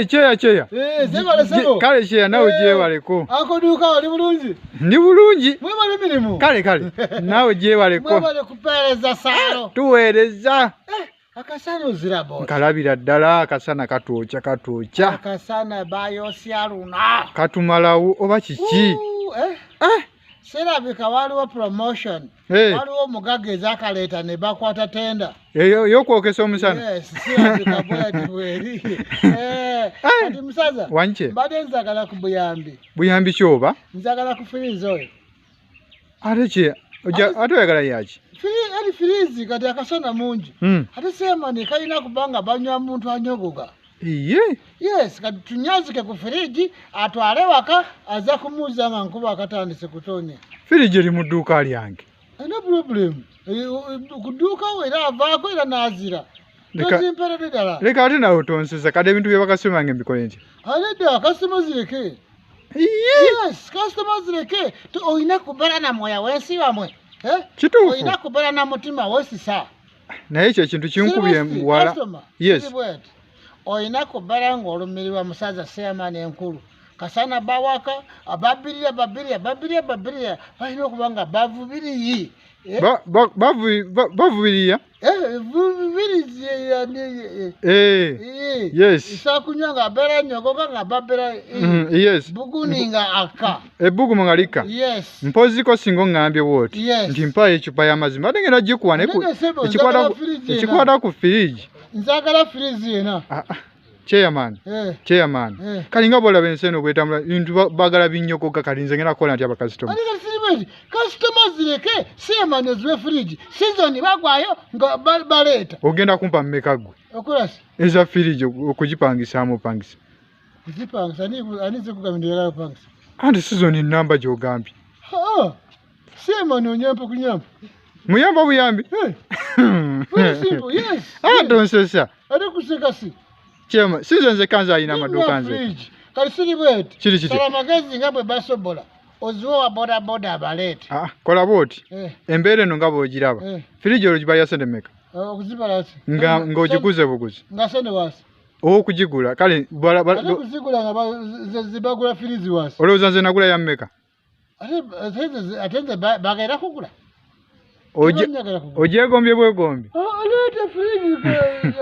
Cheya. Sebo. Kale cheya nawe jebaleko. Akoduka wali bulungi. Ndi bulungi. Mwebale mirimu. Kale. Nawe jebaleko. Mwebale kupereza salo. Tuweereza. Akasana ozirabo. Nkalabira ddala akasana katuocha. Akasana bayosya luna. Katumalawo oba kiki? Serabika waliwo promotion. Waliwo mugageza akaleta ne bakwata tenda. Yokwokesa omusana. Yes, serabika bweri. Ati musaza. Wanche. Mbadde nzagala ku buyambi. Buyambi kyoba? Nzagala ku firizo oyo. Ate oyagala yaki? Firizi kati akasana mungi. Ate semani kalina kubanga banywa muntu anyogoga. Yes, kati tunyazike ku firiji atwale waka aza kumuuza nga nkuba akatandise kutonya. Firiji eri mu dduuka lyange. No problem. Ku dduuka we era avaako era n'azira. Leka ate nawe tonsesa kade ebintu bye bakasoma nga mbikole nti. Aleda kasoma zireke. Yes, kasoma zireke. Oyina kubeera na moya wensi wamwe. Kituufu. Oyina kubeera na mutima wesisa. Naye ekyo ekintu kinkubye wala. Yes. Oyina kubeera ng'olumirirwa musaza seyaman enkulu. Kasana bawaka ababirira balina okuba nga bavubiriyi. Bavubiriya? Yes. Isakunywa nga abeera nyogoga nga babeera yes. buguni nga aka. Ebbugumu nga lika. Yes. Mpoziko singa ngambye woti. Yes. Nti mpayo ecupa y'amazzi. Mbadde ngenda gikuwa ekikwata ku firiji. Nzagala firizi yena. Chairman. Kalinga bola benseno bwetambula bintu bagala binyokoka kalinze ngena kola nti abakasitoma. Customers zireke chairman ezwe fridge. Season bagwayo nga baleta. Ogenda kumpa mmeka gwe. Okulasi. Eza fridge okujipangisa amupangisa. Zipangisa anize kugamindira pangisa. Andi season number jogambye. Chairman onyampa kunyampa. Muyamba buyambi. Very simple. Yes. Donsesa. Ade kuseka si. Chema, season kanza ina maduka nze. Kalisiri bwet. Chiri. Sala magezi ngabwe basobola. Ozuwa wa boda abalete. Kola boti. Embere no ngabo ogiraba. Fridge olugibaya sende meka. Okuzibala. Nga ogikuze buguzi. Nga sende wasi. Okugigula kale bala okuzigula nga zibagula fridge wasi. Olowooza nze nagula ya mmeka? Ate bagera kugula. Ojegombye bwegombye. Alete fridge.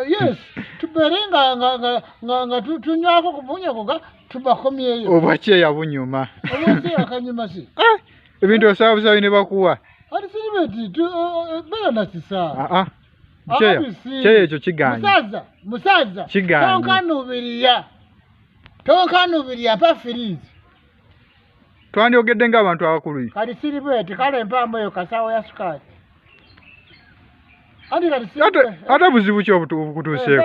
Yes. Tuberenga nga tunywako kubunya kuga tubakomyeyo. Obache ya bunyuma. Obache akanyuma si. Ebintu osabuza bine bakuwa. Ati silibeti bela nasisa. Cheya ekyo kiganye. Musaza. Kiganye. Tonkanubiriya pa fridge. Twandyogedde ng'abantu abakulu. Kali silibeti kale empambo eyo kasawo ya sukali. Ate buzibu ki obukutuuseeko?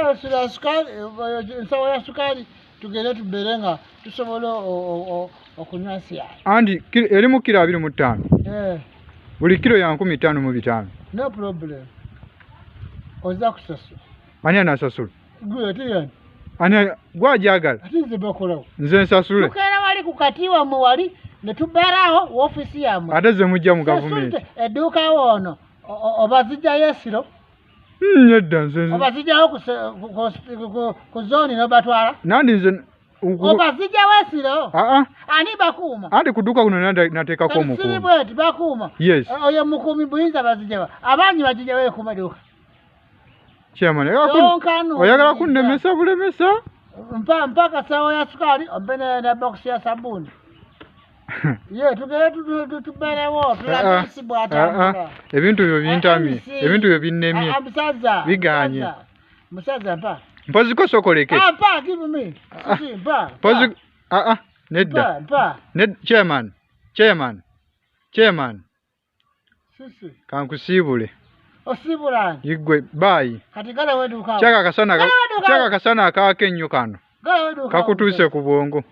Ensawo ya sukali tugere tuberenga tusobola okunywa siya. Andi erimu kilo 25. Buli kilo ya 15,500. No problem. Oza kusasula. Ani anasasula? Gwe tiyani. Ani gwajagala? Ati nze bakolawo. Nze nsasule. Tukera wali kukatiwa mu wali ne tubeerawo ofisi yamwe. Ate ze mujja mu gavumenti. Edduuka wono obazijja yesiro. Nedda nze. Obazijjawo ku zoni n'obatwala. Nandi nze obazijja wesiro. Ani bakuuma. Andi kuduka kuno nateekako omukuumi. Siribweti bakuuma. Yes. Oyo mukuumi buyinza bazijjawa. Abanyi bagijja weekuuma duuka. Chairman, oyagala kunnemesa bulemesa? Mpaka sawo ya sukali ompe na box ya sabuni. Ye tugere tuberewo tulabisi bwatambula. Ebintu byo bintamye. Ebintu byo binnemye. Musaza. Biganye. Musaza mpa. Mpoziko sokoleke. Mpa give me. Sisi mpa. Poziko nedda. Mpa. Chairman. Sisi. Kankusibule. Osibulani. Yigwe bayi. Kati gala weduka. Chaka kasana akake nnyo kano. Gala weduka. Kakutuse ku bwongo.